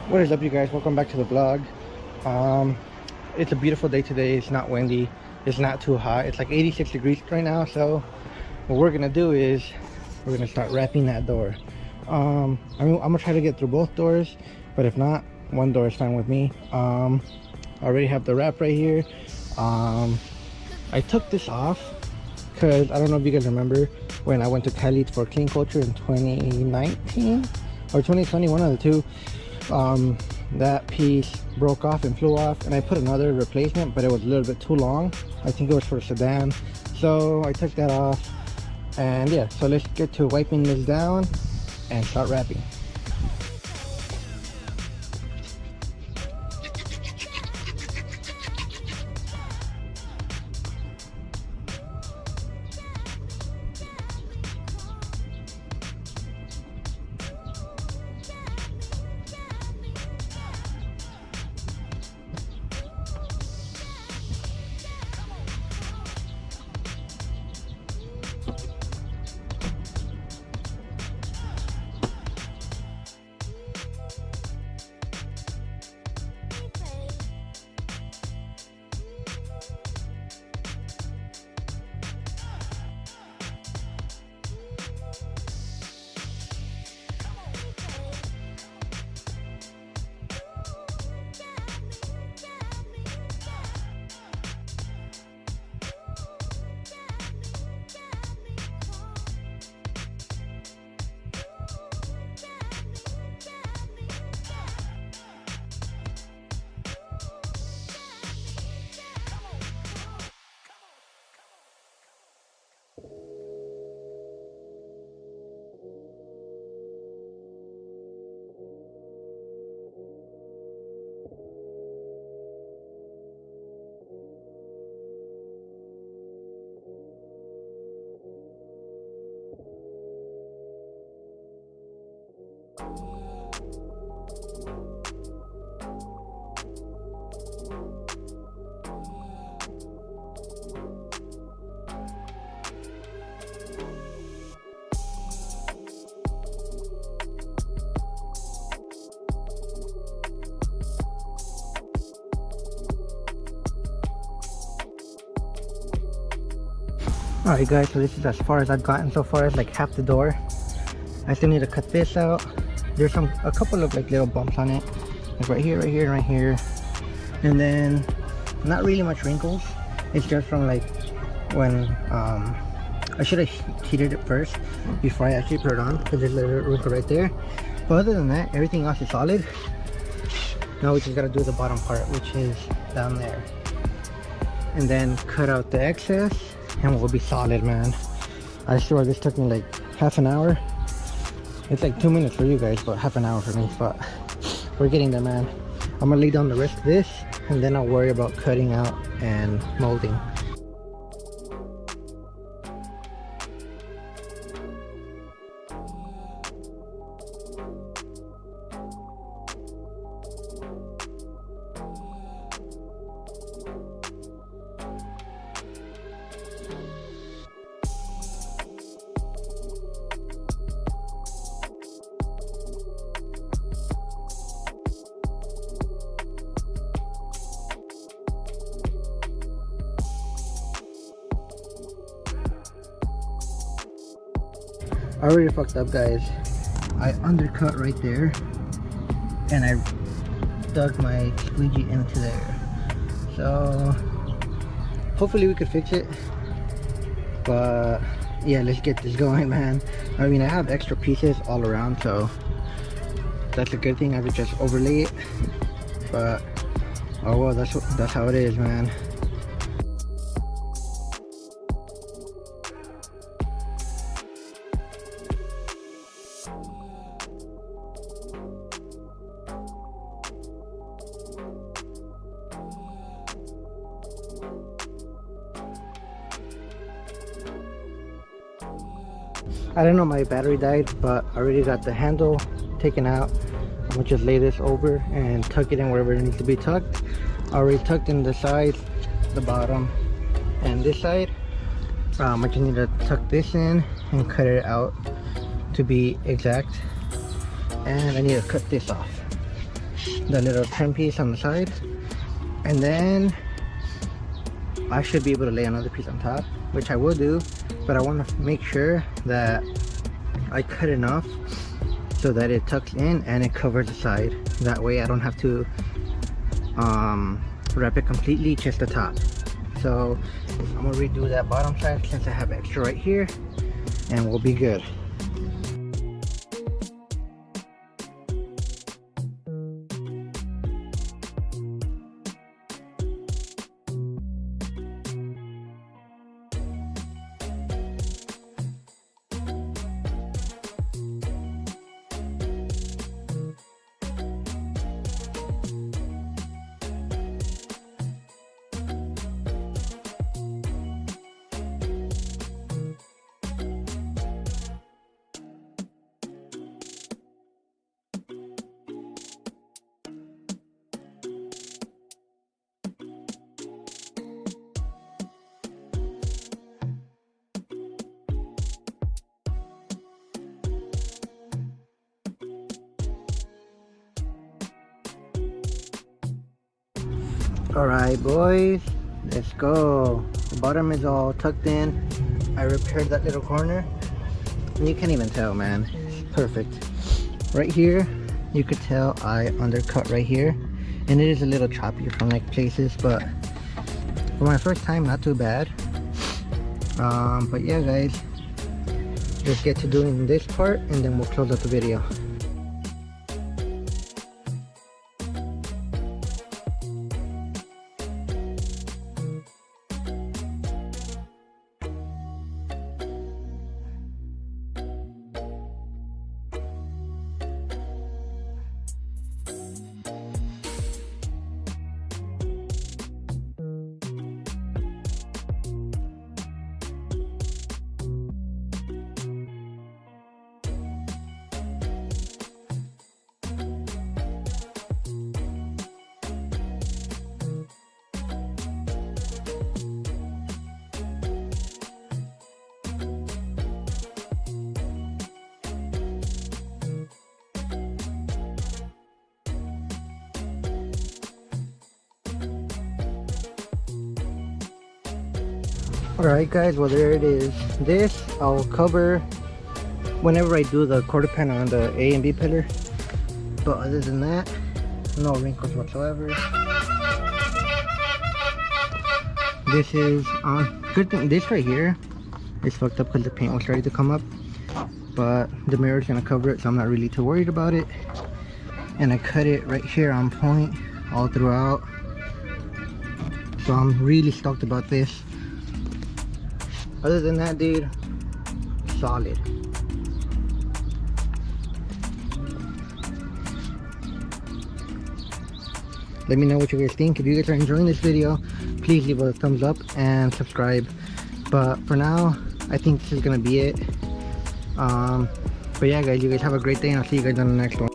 What is up, you guys? Welcome back to the vlog. It's a beautiful day today. It's not windy, it's not too hot. It's like 86 degrees right now. So what we're gonna do is we're gonna start wrapping that door. I'm gonna try to get through both doors, but if not, one door is fine with me. I already have the wrap right here. I took this off because I don't know if you guys remember when I went to Kaale for clean culture in 2019 or 2020, one of the two. That piece broke off and flew off, and I put another replacement, but it was a little bit too long. I think it was for a sedan, so I took that off. And yeah, so let's get to wiping this down and start wrapping. Alright guys, so this is as far as I've gotten so far. It's like half the door. I still need to cut this out. There's a couple of like little bumps on it, like right here, right here, right here, and then not really much wrinkles. It's just from like when I should have heated it first before I actually put it on, because there's a little wrinkle right there. But other than that, everything else is solid. Now we just gotta do the bottom part, which is down there, and then cut out the excess, and we'll be solid, man. I swear this took me like half an hour. It's like 2 minutes for you guys, but half an hour for me. But we're getting there, man. I'm gonna lay down the rest of this, and then I'll worry about cutting out and molding. I already fucked up, guys. I undercut right there, and I dug my squeegee into there. So hopefully we could fix it. But yeah, let's get this going, man. I mean, I have extra pieces all around, so that's a good thing. I could just overlay it. But oh well, that's how it is, man. I don't know, my battery died, but I already got the handle taken out. I'm gonna just lay this over and tuck it in wherever it needs to be tucked. I already tucked in the sides, the bottom, and this side. I just need to tuck this in and cut it out to be exact, and I need to cut this off. the little trim piece on the side, and then I should be able to lay another piece on top, which I will do, but I want to make sure that I cut enough so that it tucks in and it covers the side. That way I don't have to wrap it completely, just the top. So I'm gonna redo that bottom side since I have extra right here, and we'll be good. Alright boys, let's go. The bottom is all tucked in. I repaired that little corner, and you can't even tell, man. It's perfect. Right here, you could tell I undercut right here, and it is a little choppy from like places, but for my first time, not too bad. But yeah guys, let's get to doing this part and then we'll close out the video. Alright guys, well there it is. This I'll cover whenever I do the quarter panel on the A and B pillar. But other than that, no wrinkles whatsoever. This is good thing. This right here is fucked up because the paint was starting to come up. But the mirror is gonna cover it, so I'm not really too worried about it. And I cut it right here on point all throughout. So I'm really stoked about this. Other than that, dude, solid. Let me know what you guys think. If you guys are enjoying this video, please leave a thumbs up and subscribe. But for now, I think this is gonna be it. But yeah guys, you guys have a great day, and I'll see you guys on the next one.